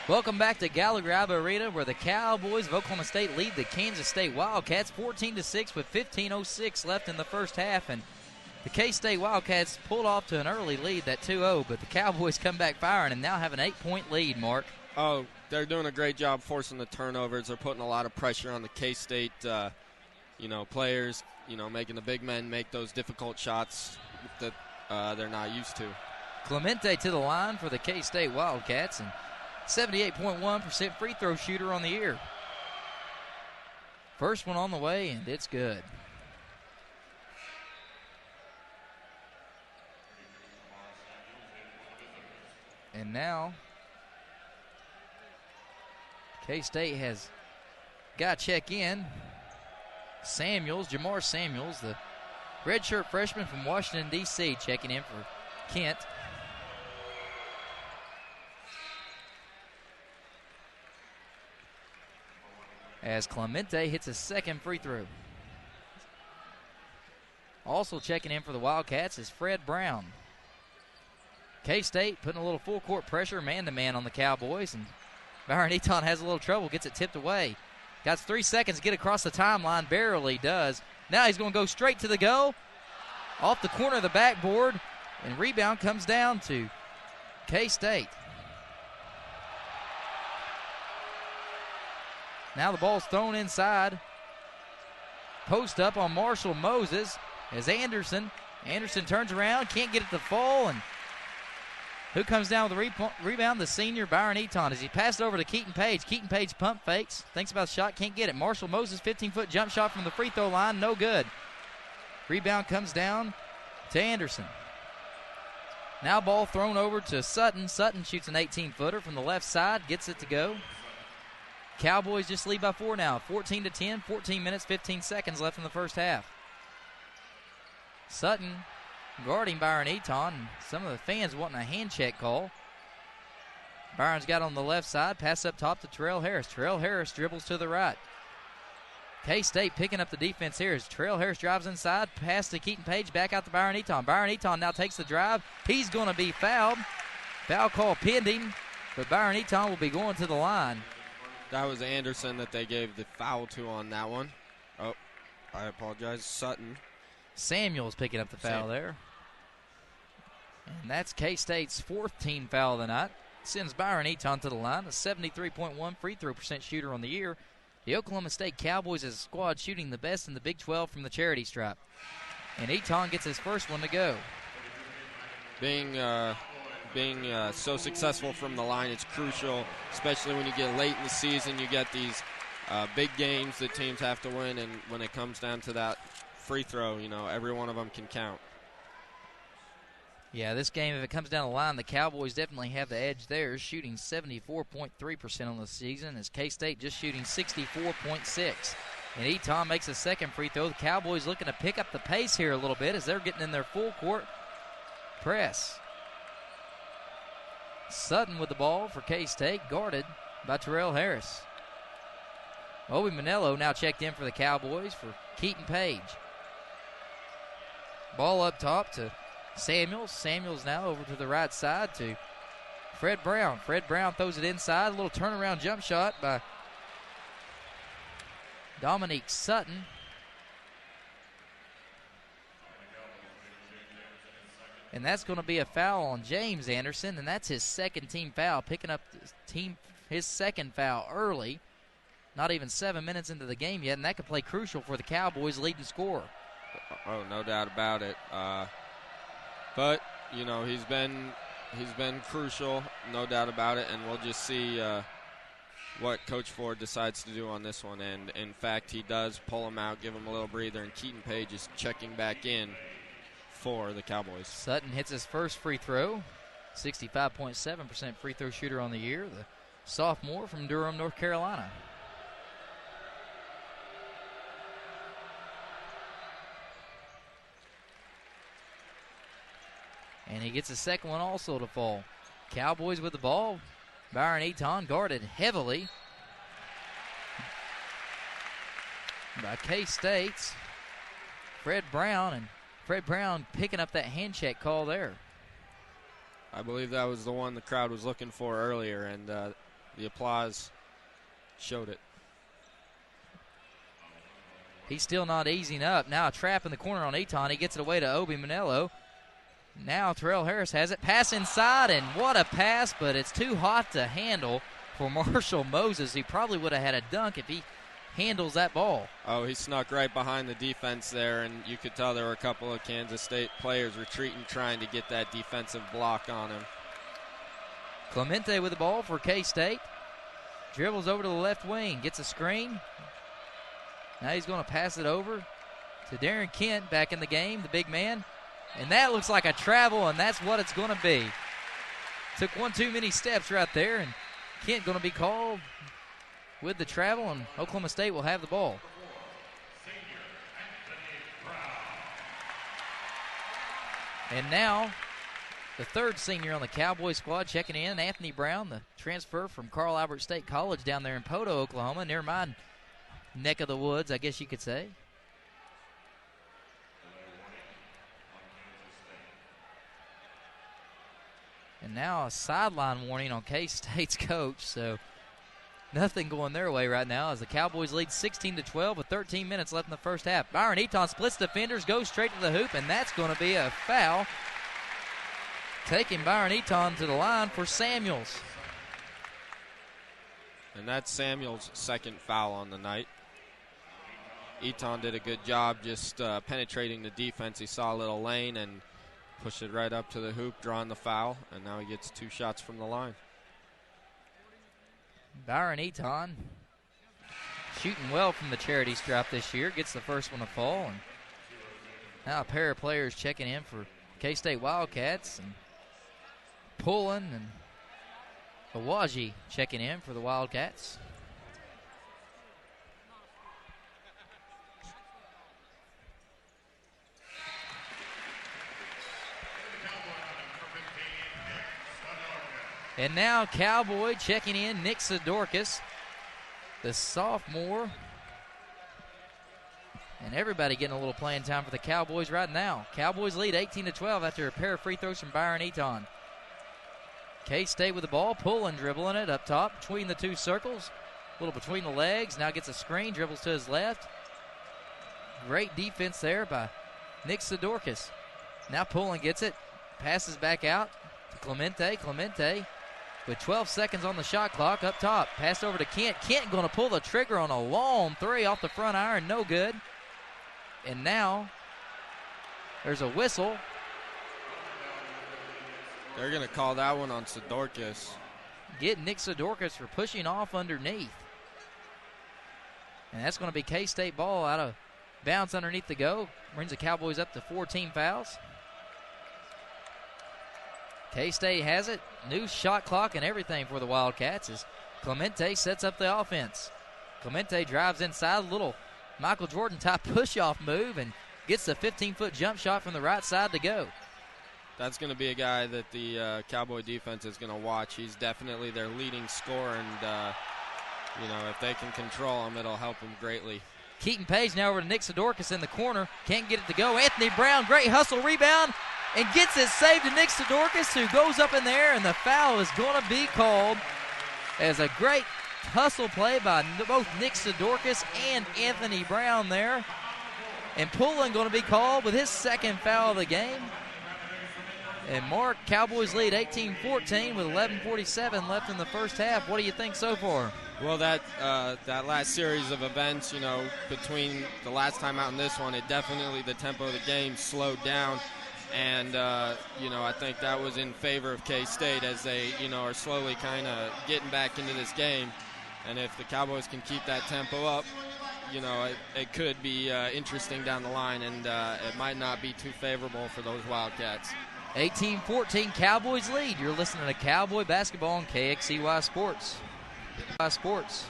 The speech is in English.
Welcome back to Gallagher Arena, where the Cowboys of Oklahoma State lead the Kansas State Wildcats 14-6 with 15:06 left in the first half. And the K-State Wildcats pulled off to an early lead, that 2-0, but the Cowboys come back firing and now have an 8-point lead, Mark. Oh, they're doing a great job forcing the turnovers. They're putting a lot of pressure on the K-State, players, making the big men make those difficult shots that they're not used to. Clemente to the line for the K-State Wildcats, and 78.1% free throw shooter on the year. First one on the way, and it's good. And now K-State has got to check in. Jamar Samuels, the redshirt freshman from Washington, D.C., checking in for Kent. As Clemente hits his second free throw. Also checking in for the Wildcats is Fred Brown. K-State putting a little full court pressure, man-to-man on the Cowboys, and Byron Eaton has a little trouble, gets it tipped away. Got 3 seconds to get across the timeline, barely does. Now he's going to go straight to the goal, off the corner of the backboard, and rebound comes down to K-State. Now the ball's thrown inside. Post up on Marshall Moses as Anderson turns around, can't get it to fall, and who comes down with the rebound? The senior, Byron Eaton, as he passed over to Keaton Page. Keaton Page pump fakes, thinks about the shot, can't get it. Marshall Moses, 15-foot jump shot from the free throw line, no good. Rebound comes down to Anderson. Now ball thrown over to Sutton. Sutton shoots an 18-footer from the left side, gets it to go. Cowboys just lead by 4 now, 14-10, 14 minutes, 15 seconds left in the first half. Sutton guarding Byron Eaton. Some of the fans wanting a hand check call. Byron's got on the left side, pass up top to Terrell Harris. Terrell Harris dribbles to the right. K-State picking up the defense here as Terrell Harris drives inside, pass to Keaton Page, back out to Byron Eaton. Byron Eaton now takes the drive. He's going to be fouled. Foul call pending, but Byron Eaton will be going to the line. That was Anderson that they gave the foul to on that one. Oh, I apologize. Sutton. Samuels picking up the foul there. And that's K-State's 4th team foul of the night. Sends Byron Eaton to the line, a 73.1 free throw percent shooter on the year. The Oklahoma State Cowboys as a squad shooting the best in the Big 12 from the charity stripe. And Eaton gets his first one to go. Being so successful from the line, it's crucial, especially when you get late in the season. You get these big games that teams have to win, and when it comes down to that free throw, every one of them can count. Yeah, this game, if it comes down the line, the Cowboys definitely have the edge there, shooting 74.3% on the season, as K-State just shooting 64.6%. And Eaton makes a second free throw. The Cowboys looking to pick up the pace here a little bit as they're getting in their full court press. Sutton with the ball for K-State, guarded by Terrell Harris. Obi Manello now checked in for the Cowboys for Keaton Page. Ball up top to Samuels. Samuels now over to the right side to Fred Brown. Fred Brown throws it inside. A little turnaround jump shot by Dominique Sutton. And that's going to be a foul on James Anderson, and that's his second team foul, picking up his second foul early. Not even 7 minutes into the game yet, and that could play crucial for the Cowboys' leading scorer. Oh, no doubt about it. But he's been crucial, no doubt about it, and we'll just see what Coach Ford decides to do on this one. And in fact, he does pull him out, give him a little breather, and Keaton Page is checking back in for the Cowboys. Sutton hits his first free throw, 65.7% free throw shooter on the year, the sophomore from Durham, North Carolina. And he gets the second one also to fall. Cowboys with the ball. Byron Eaton guarded heavily by K-State's Fred Brown, and Fred Brown picking up that hand check call there. I believe that was the one the crowd was looking for earlier, and the applause showed it. He's still not easing up. Now a trap in the corner on Eton. He gets it away to Obi Manello. Now Terrell Harris has it. Pass inside, and what a pass, but it's too hot to handle for Marshall Moses. He probably would have had a dunk if he handles that ball. Oh, he snuck right behind the defense there, and you could tell there were a couple of Kansas State players retreating, trying to get that defensive block on him. Clemente with the ball for K-State. Dribbles over to the left wing, gets a screen. Now he's going to pass it over to Darren Kent back in the game, the big man. And that looks like a travel, and that's what it's going to be. Took one too many steps right there, and Kent going to be called with the travel, and Oklahoma State will have the ball. And now the third senior on the Cowboy squad checking in, Anthony Brown, the transfer from Carl Albert State College down there in Poto, Oklahoma, near my neck of the woods, I guess you could say. And now a sideline warning on K-State's coach, so nothing going their way right now as the Cowboys lead 16-12 with 13 minutes left in the first half. Byron Eton splits defenders, goes straight to the hoop, and that's going to be a foul. Taking Byron Eton to the line for Samuels. And that's Samuels' second foul on the night. Eton did a good job just penetrating the defense. He saw a little lane and pushed it right up to the hoop, drawing the foul, and now he gets 2 shots from the line. Byron Eton shooting well from the charity stripe this year, gets the first one to fall. And now a pair of players checking in for K-State Wildcats, and Pullen and Awaji checking in for the Wildcats. And now Cowboy checking in, Nick Sidorkis, the sophomore. And everybody getting a little playing time for the Cowboys right now. Cowboys lead 18-12 after a pair of free throws from Byron Eton. K-State with the ball, Pullen dribbling it up top between the two circles. A little between the legs, now gets a screen, dribbles to his left. Great defense there by Nick Sidorkis. Now Pullen gets it, passes back out to Clemente. Clemente with 12 seconds on the shot clock up top. Passed over to Kent. Kent going to pull the trigger on a long three off the front iron. No good. And now there's a whistle. They're going to call that one on Sidorkis. Get Nick Sidorkis for pushing off underneath. And that's going to be K-State ball out of bounds underneath the go. Brings the Cowboys up to 14 fouls. K-State has it. New shot clock and everything for the Wildcats as Clemente sets up the offense. Clemente drives inside, a little Michael Jordan type push-off move, and gets the 15-foot jump shot from the right side to go. That's going to be a guy that the Cowboy defense is going to watch. He's definitely their leading scorer, and if they can control him, it'll help him greatly. Keaton Page now over to Nick Sidorkis in the corner. Can't get it to go. Anthony Brown, great hustle rebound, and gets it saved to Nick Sidorkis, who goes up in there, and the foul is going to be called as a great hustle play by both Nick Sidorkis and Anthony Brown there. And Pullen going to be called with his second foul of the game. And Mark, Cowboys lead 18-14 with 11:47 left in the first half. What do you think so far? Well, that last series of events, between the last time out and this one, it definitely, the tempo of the game slowed down. And, I think that was in favor of K-State as they, are slowly kind of getting back into this game. And if the Cowboys can keep that tempo up, it could be interesting down the line, and it might not be too favorable for those Wildcats. 18-14, Cowboys lead. You're listening to Cowboy Basketball on KXCY Sports. Sports.